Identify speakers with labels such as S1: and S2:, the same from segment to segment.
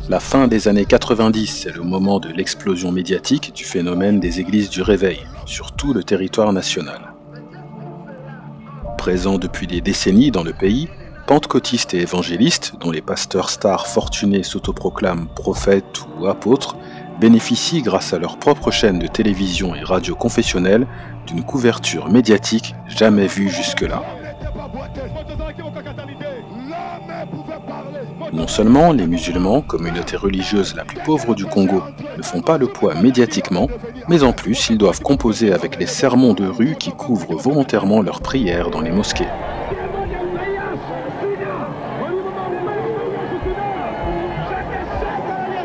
S1: La fin des années 90, c'est le moment de l'explosion médiatique du phénomène des églises du réveil, sur tout le territoire national. Présents depuis des décennies dans le pays, pentecôtistes et évangélistes, dont les pasteurs stars fortunés s'autoproclament prophètes ou apôtres, bénéficient grâce à leur propre chaîne de télévision et radio confessionnelle d'une couverture médiatique jamais vue jusque-là. Non seulement les musulmans, communauté religieuse la plus pauvre du Congo, ne font pas le poids médiatiquement, mais en plus ils doivent composer avec les sermons de rue qui couvrent volontairement leurs prières dans les mosquées.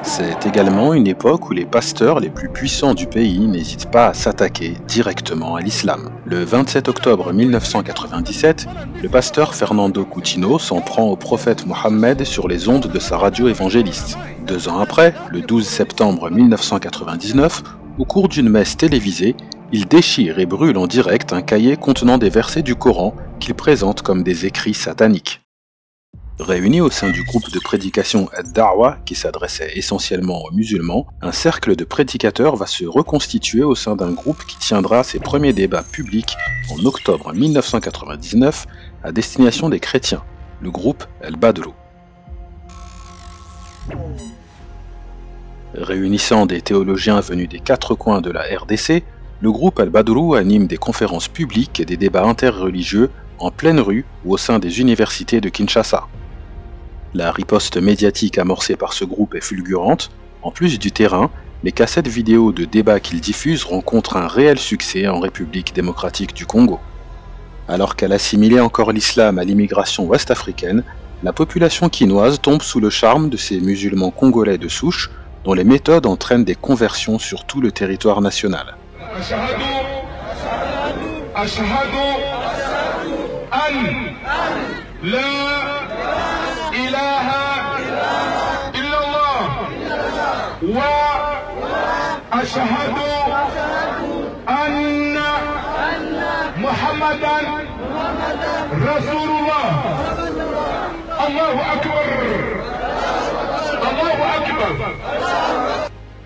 S1: C'est également une époque où les pasteurs les plus puissants du pays n'hésitent pas à s'attaquer directement à l'islam. Le 27 octobre 1997, le pasteur Fernando Coutinho s'en prend au prophète Mohammed sur les ondes de sa radio évangéliste. 2 ans après, le 12 septembre 1999, au cours d'une messe télévisée, il déchire et brûle en direct un cahier contenant des versets du Coran qu'il présente comme des écrits sataniques. Réunis au sein du groupe de prédication Ad-Da'wa, qui s'adressait essentiellement aux musulmans, un cercle de prédicateurs va se reconstituer au sein d'un groupe qui tiendra ses premiers débats publics en octobre 1999 à destination des chrétiens, le groupe Al-Badrou. Réunissant des théologiens venus des 4 coins de la RDC, le groupe Al-Badrou anime des conférences publiques et des débats interreligieux en pleine rue ou au sein des universités de Kinshasa. La riposte médiatique amorcée par ce groupe est fulgurante. En plus du terrain, les cassettes vidéo de débats qu'ils diffusent rencontrent un réel succès en République démocratique du Congo. Alors qu'elle assimilait encore l'islam à l'immigration ouest-africaine, la population quinoise tombe sous le charme de ces musulmans congolais de souche dont les méthodes entraînent des conversions sur tout le territoire national.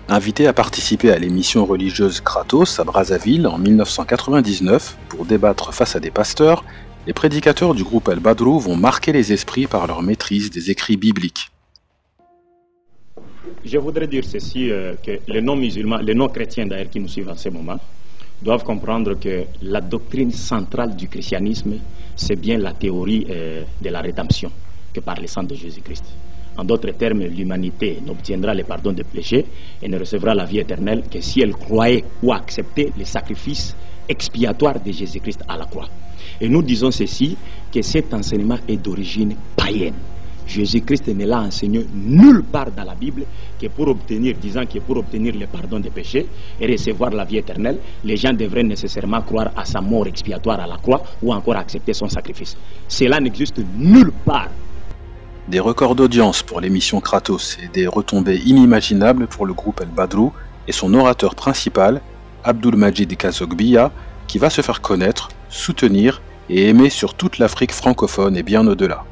S1: Invité à participer à l'émission religieuse Kratos à Brazzaville en 1999 pour débattre face à des pasteurs, les prédicateurs du groupe Al-Badrou vont marquer les esprits par leur maîtrise des écrits bibliques.
S2: Je voudrais dire ceci, que les non-musulmans, les non-chrétiens d'ailleurs qui nous suivent en ce moment, doivent comprendre que la doctrine centrale du christianisme, c'est bien la théorie de la rédemption que par le sang de Jésus-Christ. En d'autres termes, l'humanité n'obtiendra le pardon des péchés et ne recevra la vie éternelle que si elle croyait ou acceptait le sacrifice expiatoire de Jésus-Christ à la croix. Et nous disons ceci, que cet enseignement est d'origine païenne. Jésus-Christ ne l'a enseigné nulle part dans la Bible que pour obtenir, disant que pour obtenir le pardon des péchés et recevoir la vie éternelle, les gens devraient nécessairement croire à sa mort expiatoire à la croix ou encore accepter son sacrifice. Cela n'existe nulle part.
S1: Des records d'audience pour l'émission Kratos et des retombées inimaginables pour le groupe Al-Badrou et son orateur principal, Abdulmajid Kazogbiya, qui va se faire connaître, soutenir et aimer sur toute l'Afrique francophone et bien au-delà.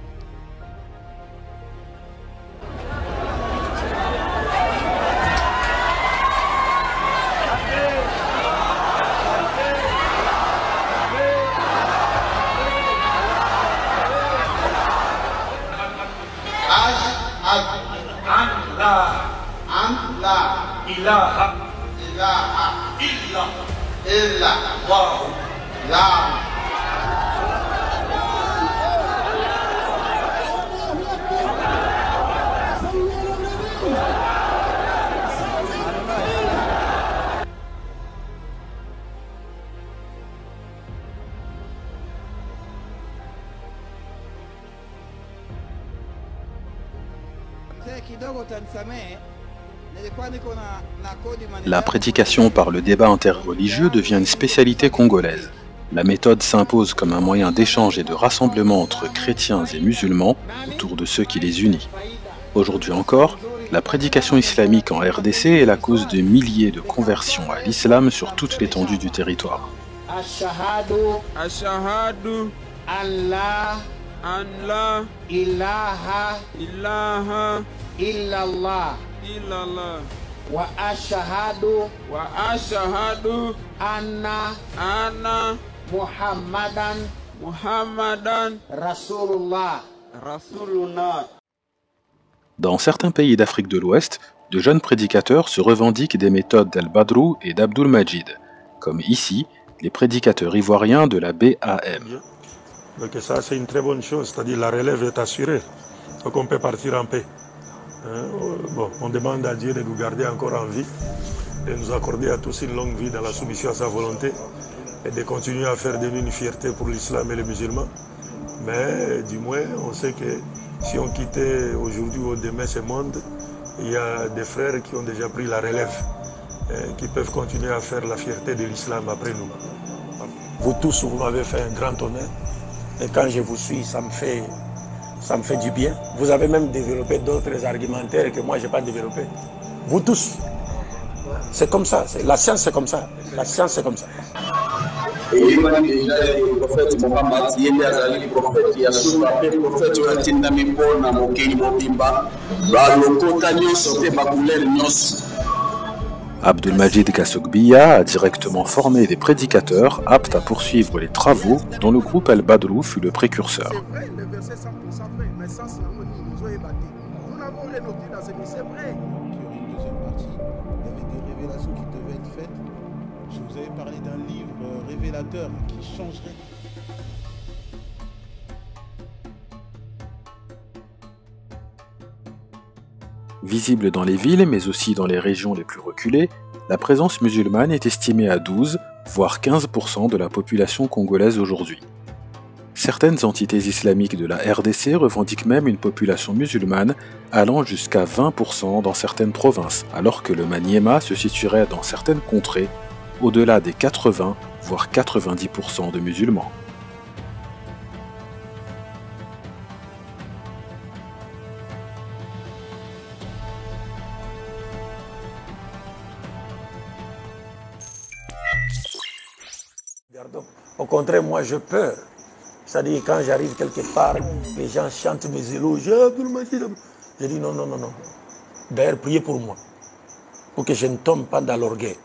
S3: Kidogo utanisamehe,
S1: La prédication par le débat interreligieux devient une spécialité congolaise. La méthode s'impose comme un moyen d'échange et de rassemblement entre chrétiens et musulmans autour de ce qui les unit. Aujourd'hui encore, la prédication islamique en RDC est la cause de milliers de conversions à l'islam sur toute l'étendue du territoire.
S3: Ashahadu an la ilaha illallah wa ashahadu anna Muhammadan Rasulullah.
S1: Dans certains pays d'Afrique de l'Ouest, de jeunes prédicateurs se revendiquent des méthodes d'Al-Badrou et d'Abdul Majid, comme ici, les prédicateurs ivoiriens de la BAM.
S4: Donc ça, c'est une très bonne chose, c'est-à-dire la relève est assurée, donc on peut partir en paix. Bon, on demande à Dieu de nous garder encore en vie, de nous accorder à tous une longue vie dans la soumission à sa volonté, et de continuer à faire de nous une fierté pour l'islam et les musulmans. Mais du moins, on sait que si on quittait aujourd'hui ou demain ce monde, il y a des frères qui ont déjà pris la relève, qui peuvent continuer à faire la fierté de l'islam après nous. Vous tous, vous m'avez fait un grand honneur. Et quand je vous suis, ça me fait du bien. Vous avez même développé d'autres argumentaires que moi, je n'ai pas développé. Vous tous. C'est comme ça. La science, c'est comme ça. La science, c'est comme ça.
S1: Abdul Majid Kassoukbiya a directement formé des prédicateurs aptes à poursuivre les travaux dont le groupe Al-Badrou fut le précurseur.
S5: C'est vrai, le verset 100% vrai, mais sans cela, nous ont ébattu. Nous n'avons rien noté dans ce verset, c'est vrai. Il y aurait une deuxième partie, il y avait des révélations qui devaient être faites. Je vous avais parlé d'un livre révélateur qui changerait.
S1: Visible dans les villes, mais aussi dans les régions les plus reculées, la présence musulmane est estimée à 12, voire 15% de la population congolaise aujourd'hui. Certaines entités islamiques de la RDC revendiquent même une population musulmane allant jusqu'à 20% dans certaines provinces, alors que le Maniema se situerait dans certaines contrées au-delà des 80, voire 90% de musulmans.
S4: Au contraire, moi, je peur. C'est-à-dire, quand j'arrive quelque part, les gens chantent mes éloges. Je dis non, non, non, non. D'ailleurs, priez pour moi, pour que je ne tombe pas dans l'orgueil.